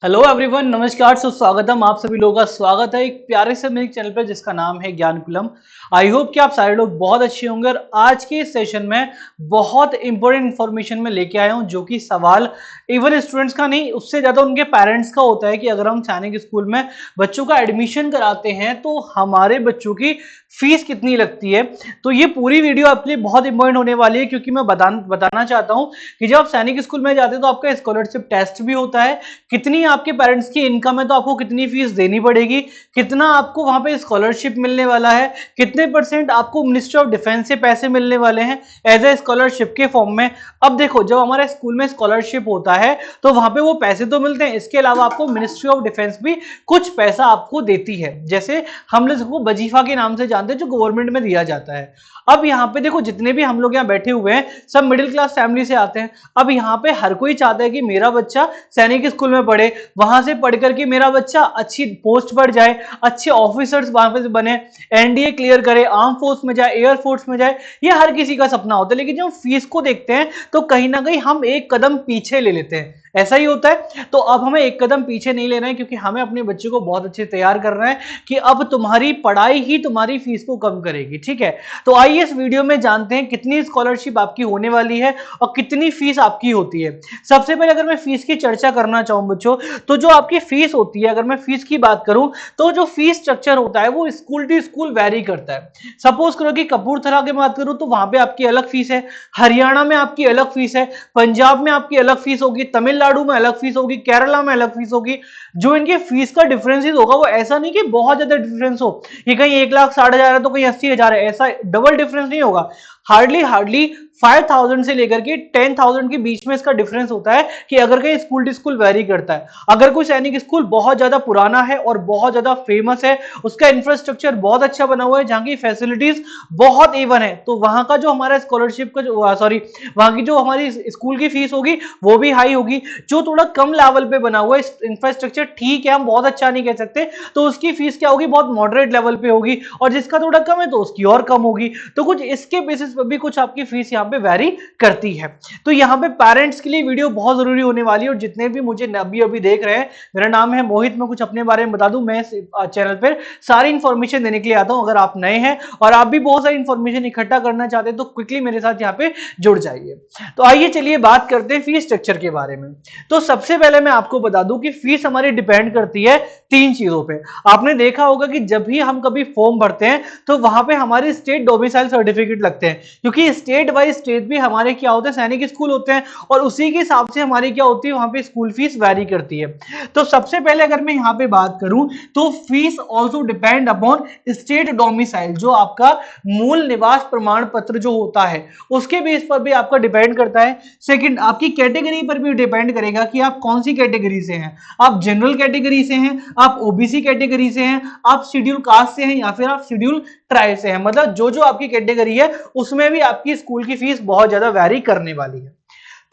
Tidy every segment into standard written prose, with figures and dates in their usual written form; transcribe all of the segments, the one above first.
Hello everyone, नमस्कार, सुस्वागतम। आप सभी लोगों का स्वागत है एक प्यारे से मेरे चैनल पर जिसका नाम है ज्ञानकुलम। आई होप कि आप सारे लोग बहुत अच्छे होंगे और आज के इस सेशन में बहुत इंपॉर्टेंट इंफॉर्मेशन में लेके आया हूं, जो कि सवाल इवन स्टूडेंट्स का नहीं, उससे ज्यादा उनके पेरेंट्स का होता है कि अगर हम सैनिक स्कूल में बच्चों का एडमिशन कराते हैं तो हमारे बच्चों की फीस कितनी लगती है। तो ये पूरी वीडियो आपके लिए बहुत इंपॉर्टेंट होने वाली है, क्योंकि मैं बताना चाहता हूं कि जब आप सैनिक स्कूल में जाते हैं तो आपका स्कॉलरशिप टेस्ट भी होता है। कितनी आपके पेरेंट्स की इनकम है तो आपको कितनी फीस देनी पड़ेगी, कितना आपको वहां पे स्कॉलरशिप मिलने वाला है, कितने परसेंट आपको मिनिस्ट्री ऑफ डिफेंस से पैसे मिलने वाले हैं एज ए स्कॉलरशिप के फॉर्म में। अब देखो, जब हमारे स्कूल में स्कॉलरशिप होता है तो वहां पे वो पैसे तो मिलते हैं, इसके अलावा आपको मिनिस्ट्री ऑफ डिफेंस भी कुछ पैसा आपको देती है। जैसे हम लोग इसको वजीफा के नाम से जानते हैं, जो गवर्नमेंट में दिया जाता है। अब यहाँ पे देखो, जितने भी हम लोग यहाँ बैठे हुए हैं सब मिडिल क्लास फैमिली से आते हैं। अब यहाँ पे हर कोई चाहता है कि मेरा बच्चा सैनिक स्कूल में पढ़े, वहां से पढ़ करके मेरा बच्चा अच्छी पोस्ट पर जाए, अच्छे ऑफिसर्स वहां पे बने, एनडीए क्लियर करे, आर्म फोर्स में जाए, एयर फोर्स में जाए। ये हर किसी का सपना होता है। लेकिन जब फीस को देखते हैं तो कहीं ना कहीं हम एक कदम पीछे ले लेते हैं। ऐसा ही होता है। तो अब हमें एक कदम पीछे नहीं लेना है, क्योंकि हमें अपने बच्चे को बहुत अच्छे तैयार करना है कि अब तुम्हारी पढ़ाई ही तुम्हारी फीस को कम करेगी। ठीक है, तो आइए इस वीडियो में जानते हैं कितनी स्कॉलरशिप आपकी होने वाली है और कितनी फीस आपकी होती है। सबसे पहले अगर मैं फीस की चर्चा करना चाहूं बच्चों, तो जो आपकी फीस होती है, अगर मैं फीस की बात करूं तो जो फीस स्ट्रक्चर होता है वो स्कूल टू स्कूल वेरी करता है। सपोज करो कि कपूरथला की बात करूं तो वहां पे आपकी अलग फीस है, हरियाणा में आपकी अलग फीस है, पंजाब में आपकी अलग फीस होगी, तमिलनाडु में अलग फीस होगी, केरला में अलग फीस होगी। जो इनके फीस का डिफरेंसेस होगा वो ऐसा नहीं कि बहुत ज्यादा डिफरेंस हो कि कहीं 1,60,000 है तो कहीं 80,000 है, ऐसा डबल डिफरेंस नहीं होगा। हार्डली हार्डली 5,000 से लेकर के 10,000 के बीच में इसका डिफरेंस होता है कि अगर कहीं स्कूल टू स्कूल वेरी करता है। अगर कोई सैनिक स्कूल बहुत ज्यादा पुराना है और बहुत ज्यादा फेमस है, उसका इंफ्रास्ट्रक्चर बहुत अच्छा बना हुआ है, जहां की फैसिलिटीज बहुत एवन है, तो वहां का जो हमारा स्कॉलरशिप का जो सॉरी वहां की जो हमारी स्कूल की फीस होगी वो भी हाई होगी। जो थोड़ा कम लेवल पे बना हुआ है, इंफ्रास्ट्रक्चर ठीक है, हम बहुत अच्छा नहीं कह सकते, तो उसकी फीस क्या होगी, बहुत मॉडरेट लेवल पे होगी। और जिसका थोड़ा कम है तो उसकी और कम होगी। तो कुछ इसके बेसिस पर भी कुछ आपकी फीस यहाँ पे वेरी करती है। तो यहाँ पे पेरेंट्स के लिए वीडियो बहुत जरूरी होने वाली है। और जितने भी मुझे अभी अभी देख रहे हैं, मेरा नाम है मोहित, मैं कुछ अपने बारे में बता दूं। मैं चैनल पर सारी इंफॉर्मेशन देने के लिए आता हूं। अगर आप नए हैं और आप भी बहुत सारी इंफॉर्मेशन इकट्ठा करना चाहते हैं तो क्विकली मेरे साथ यहाँ पे जुड़ जाइए। तो आइए चलिए बात करते हैं फीस स्ट्रक्चर के बारे में। तो सबसे पहले मैं आपको बता दूं कि फीस हमारी डिपेंड करती है तीन चीजों पे। आपने देखा होगा कि जब भी हम कभी फॉर्म भरते हैं तो वहां पे हमारे स्टेट डोमिसाइल सर्टिफिकेट लगते हैं, क्योंकि स्टेट वाइज स्टेट भी हमारे क्या होते हैं, सैनिक स्कूल होते हैं, और उसी के हिसाब से हमारी क्या होती है, वहां पे स्कूल फीस वैरी करती है। तो सबसे पहले अगर मैं यहाँ पे बात करूं तो fees also depend upon state domicile. जो आपका मूल निवास प्रमाण पत्र जो होता है उसके बेस पर भी आपका डिपेंड करता है। सेकंड, आपकी कैटेगरी पर भी डिपेंड करेगा कि आप कौन सी कैटेगरी से हैं। आप जनरल कैटेगरी से हैं, आप ओबीसी कैटेगरी से हैं, आप शेड्यूल कास्ट से हैं, या फिर आप शेड्यूल ट्राइब से हैं। मतलब जो जो आपकी कैटेगरी है उसमें भी आपकी स्कूल की फीस बहुत ज्यादा वैरी करने वाली है।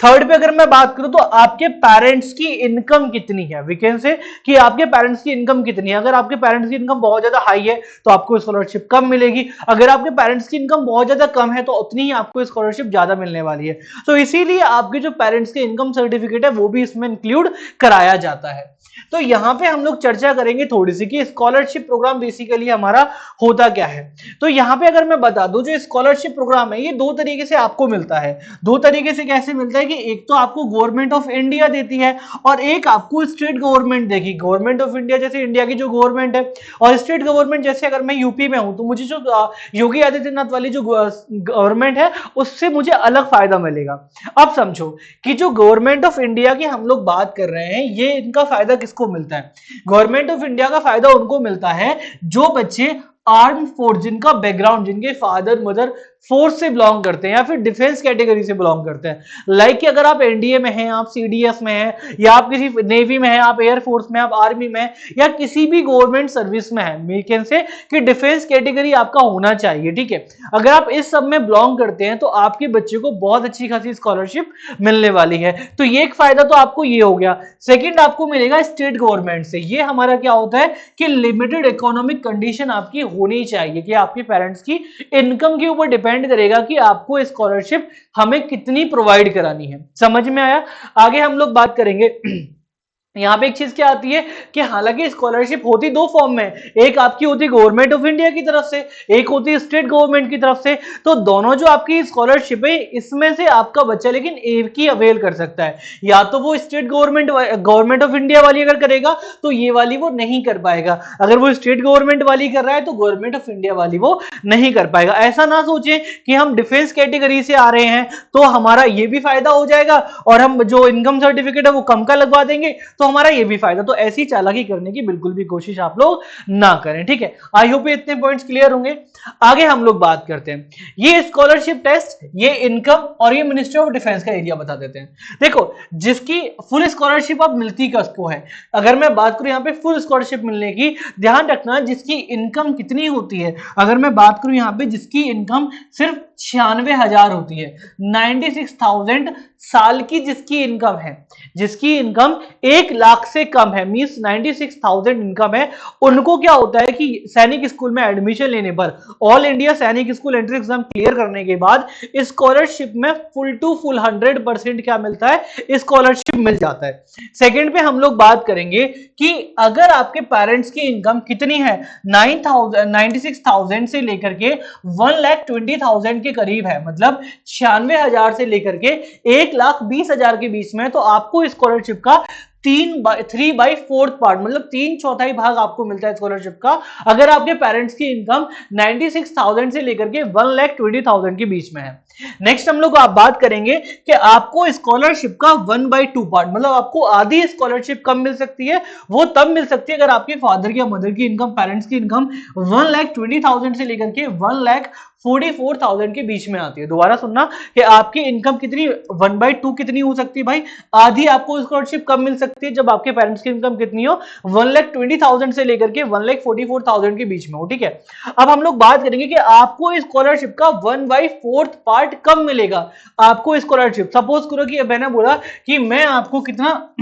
थर्ड पे अगर मैं बात करूं तो आपके पेरेंट्स की इनकम कितनी है। वी कैन से कि आपके पेरेंट्स की इनकम कितनी है। अगर आपके पेरेंट्स की इनकम बहुत ज्यादा हाई है तो आपको स्कॉलरशिप कम मिलेगी। अगर आपके पेरेंट्स की इनकम बहुत ज्यादा कम है तो उतनी ही आपको स्कॉलरशिप ज्यादा मिलने वाली है। तो इसीलिए आपके जो पेरेंट्स के इनकम सर्टिफिकेट है वो भी इसमें इंक्लूड कराया जाता है। तो यहां पे हम लोग चर्चा करेंगे थोड़ी सी कि स्कॉलरशिप प्रोग्राम बेसिकली हमारा होता क्या है। तो यहां पे अगर मैं बता दूं, जो स्कॉलरशिप प्रोग्राम है ये दो तरीके से आपको मिलता है। दो तरीके से कैसे मिलता है कि एक तो आपको गवर्नमेंट ऑफ इंडिया देती है और एक आपको स्टेट गवर्नमेंट देगी। गवर्नमेंट ऑफ इंडिया जैसे इंडिया की जो गवर्नमेंट है, और स्टेट गवर्नमेंट जैसे अगर मैं यूपी में हूं तो मुझे जो योगी आदित्यनाथ वाली जो गवर्नमेंट है उससे मुझे अलग फायदा मिलेगा। अब समझो कि जो गवर्नमेंट ऑफ इंडिया की हम लोग बात कर रहे हैं, ये इनका फायदा किसको मिलता है। गवर्नमेंट ऑफ इंडिया का फायदा उनको मिलता है जो बच्चे आर्म फोर्स, जिनका बैकग्राउंड, जिनके फादर मदर फोर्स से बिलोंग करते हैं या फिर डिफेंस कैटेगरी से बिलोंग करते हैं। लाइक कि अगर आप एनडीए में हैं, आप सीडीएस में हैं, या आप किसी नेवी में हैं, आप एयरफोर्स में, आप आर्मी में, या किसी भी गवर्नमेंट सर्विस में हैं, वी कैन से कि डिफेंस कैटेगरी आपका होना चाहिए। ठीक है, अगर आप इस सब में बिलोंग करते हैं तो आपके बच्चे को बहुत अच्छी खासी स्कॉलरशिप मिलने वाली है। तो ये एक फायदा तो आपको ये हो गया। सेकंड, आपको मिलेगा स्टेट गवर्नमेंट से। ये हमारा क्या होता है कि लिमिटेड इकोनॉमिक कंडीशन आपकी होनी चाहिए, कि आपके पेरेंट्स की इनकम के ऊपर डिपेंड करेगा कि आपको स्कॉलरशिप हमें कितनी प्रोवाइड करानी है। समझ में आया। आगे हम लोग बात करेंगे यहाँ पे एक चीज क्या आती है कि हालांकि स्कॉलरशिप होती दो फॉर्म में, एक आपकी होती गवर्नमेंट ऑफ इंडिया की तरफ से, एक होती है स्टेट गवर्नमेंट की तरफ से। तो दोनों जो आपकी स्कॉलरशिप है इसमें से आपका बच्चा लेकिन एक ही अवेल कर सकता है। या तो वो स्टेट गवर्नमेंट ऑफ इंडिया वाली अगर करेगा तो ये वाली वो नहीं कर पाएगा, अगर वो स्टेट गवर्नमेंट वाली कर रहा है तो गवर्नमेंट ऑफ इंडिया वाली वो नहीं कर पाएगा। ऐसा ना सोचें कि हम डिफेंस कैटेगरी से आ रहे हैं तो हमारा ये भी फायदा हो जाएगा और हम जो इनकम सर्टिफिकेट है वो कम का लगवा देंगे तो हमारा ये भी फायदा। तो ऐसी चालाकी करने की बिल्कुल भी कोशिश आप लोग ना करें, ठीक है। आई होप इतने पॉइंट्स क्लियर होंगे। आगे हम लोग बात करते हैं, ये स्कॉलरशिप टेस्ट, ये इनकम और ये मिनिस्ट्री ऑफ डिफेंस का एरिया बता देते हैं। देखो, जिसकी फुल स्कॉलरशिप अब मिलती किसको है, अगर मैं बात करूं यहां पे फुल स्कॉलरशिप मिलने की, ध्यान रखना जिसकी इनकम कितनी होती है। अगर मैं बात करूं यहां पे जिसकी इनकम सिर्फ 96,000 होती है, 96,000 साल की जिसकी इनकम है, जिसकी इनकम 1 लाख से कम है, मींस 96,000 इनकम है, उनको क्या होता है कि सैनिक स्कूल में एडमिशन लेने पर, ऑल इंडिया सैनिक स्कूल एंट्री एग्जाम क्लियर करने के बाद स्कॉलरशिप में फुल टू फुल 100% क्या मिलता है, स्कॉलरशिप मिल जाता है। सेकंड पे हम लोग बात करेंगे कि अगर आपके पेरेंट्स की इनकम कितनी है, 96,000 से लेकर के 1,20,000 के करीब है, मतलब 96,000 से लेकर के 1,20,000 के बीच में, तो आपको स्कॉलरशिप का 3/4 पार्ट, मतलब 3/4 भाग आपको मिलता है स्कॉलरशिप का, अगर आपके पेरेंट्स की इनकम 96,000 से लेकर के 1,20,000 के बीच में है। नेक्स्ट हम लोग आप बात करेंगे कि आपको स्कॉलरशिप का 1/2 पार्ट, मतलब आपको आधी स्कॉलरशिप कब मिल सकती है, वो तब मिल सकती है अगर आपके फादर या मदर की इनकम, पेरेंट्स की इनकम 1,20,000 से लेकर के 1,44,000 के बीच में आती है। दोबारा सुनना कि आपकी इनकम कितनी, 1/2 कितनी हो सकती है भाई, आधी आपको स्कॉलरशिप कब मिल सकती है, जब आपके पेरेंट्स की इनकम कितनी हो, 1,20,000 से लेकर के 1,44,000 के बीच में हो, ठीक है। अब हम लोग बात करेंगे कि आपको स्कॉलरशिप का 1/4 पार्ट कब मिलेगा। आपको स्कॉलरशिप, सपोज करो कि मैंने बोला कि मैं आपको कितना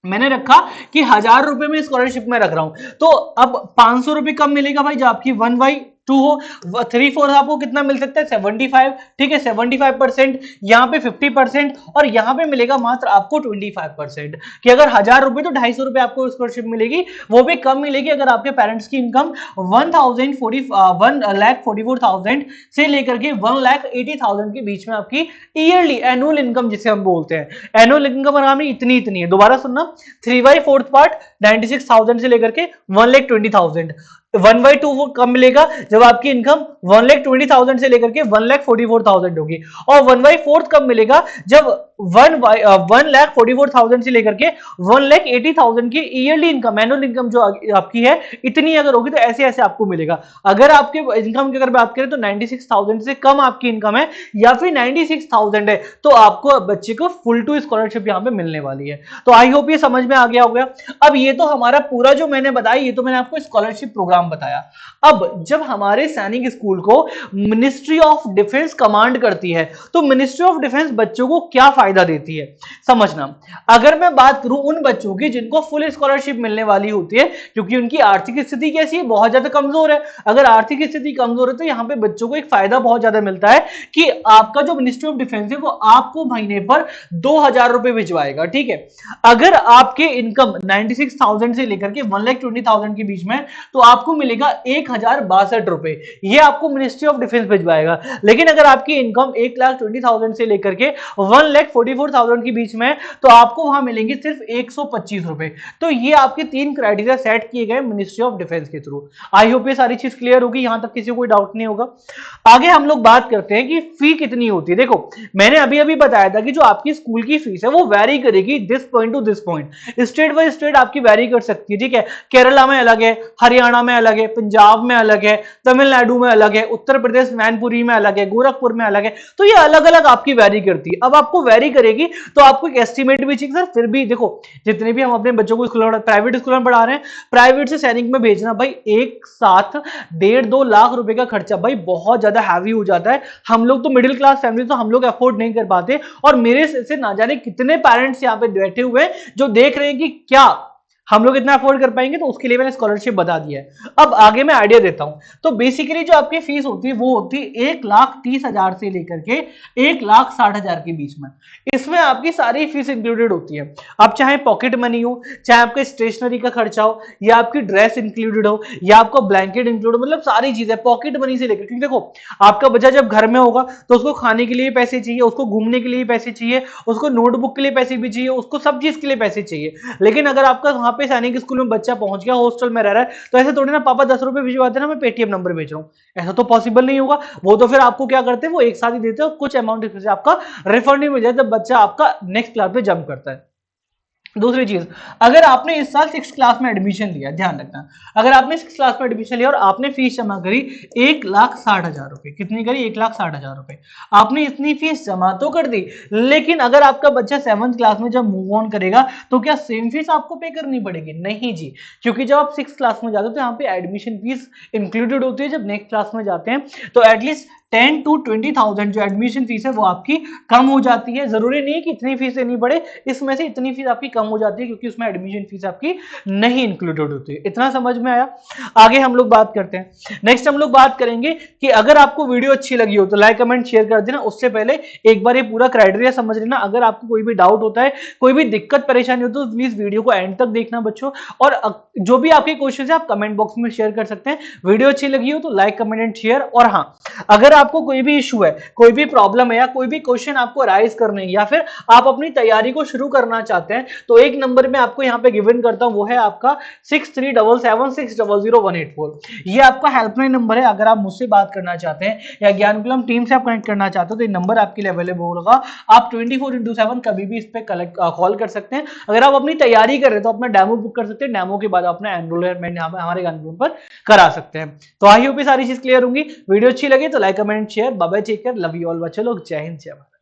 मैंने रखा कि 1,000 रुपए में स्कॉलरशिप में रख रहा हूं, तो अब 500 रुपए कब मिलेगा भाई, जब आपकी 1/2 हो, 3/4 आपको कितना मिल सकता है, 75, ठीक है, 75%, यहाँ पे 50% और यहाँ पे मिलेगा मात्र आपको 25%, कि अगर 1,000 रुपए तो 250 रुपए आपको स्कॉलरशिप मिलेगी, वो भी कम मिलेगी अगर आपके पेरेंट्स की इनकम 1,44,000 से लेकर के 1,80,000 के बीच में आपकी ईयरली एनुअल इनकम जिसे हम बोलते हैं, एनुअल इनकम अगर इतनी है। दोबारा सुनना, 3/4 पार्ट 96,000 से लेकर के 1,20,000, 1/2 वो कब मिलेगा, जब आपकी इनकम 1,20,000 से लेकर के 1,44,000 होगी, और 1/4 कब मिलेगा, जब 1,44,000 से लेकर के 1,80,000 की ईयरली इनकम, एनुअल इनकम जो आपकी है इतनी अगर होगी, तो ऐसे ऐसे आपको मिलेगा। अगर आपके इनकम की अगर बात करें तो 96,000 से कम आपकी इनकम है या फिर 96,000 है, तो आपको बच्चे को फुल टू स्कॉलरशिप यहाँ पे मिलने वाली है। तो आई होप ये समझ में आ गया होगा। अब ये तो हमारा पूरा जो मैंने बताया, ये तो मैंने आपको स्कॉलरशिप प्रोग्राम बताया। अब जब हमारे सैनिक स्कूल को मिनिस्ट्री ऑफ डिफेंस कमांड करती है, तो मिनिस्ट्री ऑफ डिफेंस बच्चों को क्या फायदा देती है समझना। अगर मैं बात करूं उन बच्चों की जिनको फुल स्कॉलरशिप मिलने वाली होती है, क्योंकि उनकी आर्थिक स्थिति कैसी है, बहुत ज्यादा कमजोर है। अगर आर्थिक स्थिति कमजोर है तो यहां पे बच्चों को एक फायदा बहुत ज्यादा मिलता है कि आपका जो मिनिस्ट्री ऑफ डिफेंस है वो आपको महीने पर 2,000 रुपए भिजवाएगा, ठीक है। अगर आपके इनकम 96,000 से लेकर के 1,20,000 के बीच में, तो आपको मिलेगा 1,062 रुपए, ये आपको मिनिस्ट्री ऑफ डिफेंस भिजवाएगा। लेकिन अगर आपकी इनकम 1,20,000 से लेकर के 1,44,000 के बीच में, तो आपको वहां मिलेंगे सिर्फ 125 रुपए। तो ये आपके 3 क्राइटेरिया सेट किए गए मिनिस्ट्री ऑफ डिफेंस के थ्रू। आई होप ये सारी चीज क्लियर होगी, यहां तक किसी को कोई डाउट नहीं होगा। आगे हम लोग बात करते हैं कि फी कितनी होती है। देखो, मैंने अभी अभी बताया था कि जो आपकी स्कूल की फीस है वो वेरी करेगी this point two this point, state by state आपकी वेरी कर सकती है, ठीक है। केरला में अलग है, हरियाणा में अलग है, पंजाब में अलग है, तमिलनाडु में अलग है, उत्तर प्रदेश मैनपुरी में अलग है, गोरखपुर में अलग है, तो ये अलग अलग आपकी वेरी करती है। अब आपको वेरी करेगी तो आपको एक एस्टिमेट भी चाहिए। सर फिर भी देखो, जितने भी हम अपने बच्चों को स्कूल में, प्राइवेट स्कूल में पढ़ा रहे हैं, प्राइवेट से सैनिक में भेजना भाई एक साथ 1.5-2 लाख रुपए का खर्चा भाई बहुत ज्यादा हैवी हो जाता है। हम लोग तो मिडिल क्लास फैमिली, तो हम लोग अफोर्ड नहीं कर पाते, और मेरे से ना जाने कितने पेरेंट्स यहाँ पे बैठे हुए हैं जो देख रहे हैं कि क्या हम लोग इतना अफोर्ड कर पाएंगे, तो उसके लिए मैंने स्कॉलरशिप बता दिया है। अब आगे मैं आइडिया देता हूं। तो बेसिकली जो आपकी फीस होती है वो होती है 1,30,000 से लेकर के 1,60,000 के बीच में। इसमें आपकी सारी फीस इंक्लूडेड होती है। अब चाहे पॉकेट मनी हो, चाहे आपके स्टेशनरी का खर्चा हो, या आपकी ड्रेस इंक्लूडेड हो, या आपको ब्लैंकेट इंक्लूड हो, मतलब सारी चीजें पॉकेट मनी से लेकर, क्योंकि देखो आपका बच्चा जब घर में होगा तो उसको खाने के लिए पैसे चाहिए, उसको घूमने के लिए पैसे चाहिए, उसको नोटबुक के लिए पैसे भी चाहिए, उसको सब चीज के लिए पैसे चाहिए। लेकिन अगर आपका वहां पे सैनिक स्कूल में बच्चा पहुंच गया, हॉस्टल में रह रहा है, तो ऐसे थोड़ी ना पापा 10 रुपए भिजवाते ना मैं पेटीएम नंबर भेज रहा हूँ, ऐसा तो पॉसिबल नहीं होगा। वो तो फिर आपको क्या करते हैं, वो एक साथ ही देते हैं, कुछ अमाउंट आपका रिफंड नहीं मिल जाता जब बच्चा आपका नेक्स्ट क्लास पे जंप करता है। दूसरी चीज, अगर आपने इस साल 6 क्लास में एडमिशन लिया, ध्यान रखना, अगर आपने 6 क्लास में एडमिशन लिया और आपने फीस जमा करी 1,60,000 रुपए, कितनी करी 1,60,000 रुपए, आपने इतनी फीस जमा तो कर दी, लेकिन अगर आपका बच्चा 7th क्लास में जब मूव ऑन करेगा तो क्या सेम फीस आपको पे करनी पड़ेगी? नहीं जी, क्योंकि जब आप 6 क्लास में जाते हो तो यहाँ पे एडमिशन फीस इंक्लूडेड होती है। जब नेक्स्ट क्लास में जाते हैं तो एटलीस्ट 10 to 20,000 जो एडमिशन फीस है वो आपकी कम हो जाती है। जरूरी नहीं है कि इतनी फीस देनी पड़े, इसमें से इतनी फीस आपकी कम हो जाती है क्योंकि उसमें एडमिशन फीस आपकी नहीं इंक्लूडेड होती है। इतना समझ में आया? आगे हम लोग बात करते हैं। नेक्स्ट हम लोग बात करेंगे कि अगर आपको वीडियो अच्छी लगी हो तो लाइक कमेंट शेयर कर देना। उससे पहले एक बार ये पूरा क्राइटेरिया समझ लेना। अगर आपको कोई भी डाउट होता है, कोई भी दिक्कत परेशानी हो तो प्लीज वीडियो को एंड तक देखना बच्चों, और जो भी आपके क्वेश्चन है आप कमेंट बॉक्स में शेयर कर सकते हैं। वीडियो अच्छी लगी हो तो लाइक कमेंट एंड शेयर। और हाँ, अगर आपको कोई भी इशू है, कोई भी प्रॉब्लम है, या कोई भी क्वेश्चन आपको राइज करने हैं, या फिर आप अपनी तैयारी को शुरू करना चाहते हैं, तो एक नंबर में आपको यहां पे गिवन करता हूं, वो है आपका 6377600184। ये आपका हेल्पलाइन नंबर है। अगर आप मुझसे बात करना चाहते हैं या ज्ञानकुलम टीम से आप कनेक्ट करना चाहते हो तो ये नंबर आपके लिए अवेलेबल होगा। आप 24x7 कभी भी इस पे कॉल कर सकते हैं। अगर आप अपनी तैयारी कर रहे हैं तो अपना डेमो बुक कर सकते हैं। डेमो के बाद अपना एनरोलमेंट हमारे ज्ञानकुलम पर करा सकते हैं। तो आई होप ये सारी चीज क्लियर होंगी। वीडियो अच्छी लगी तो like comment share. Bye bye, take care, love you all बच्चे लोग। जय हिंद, जय भारत।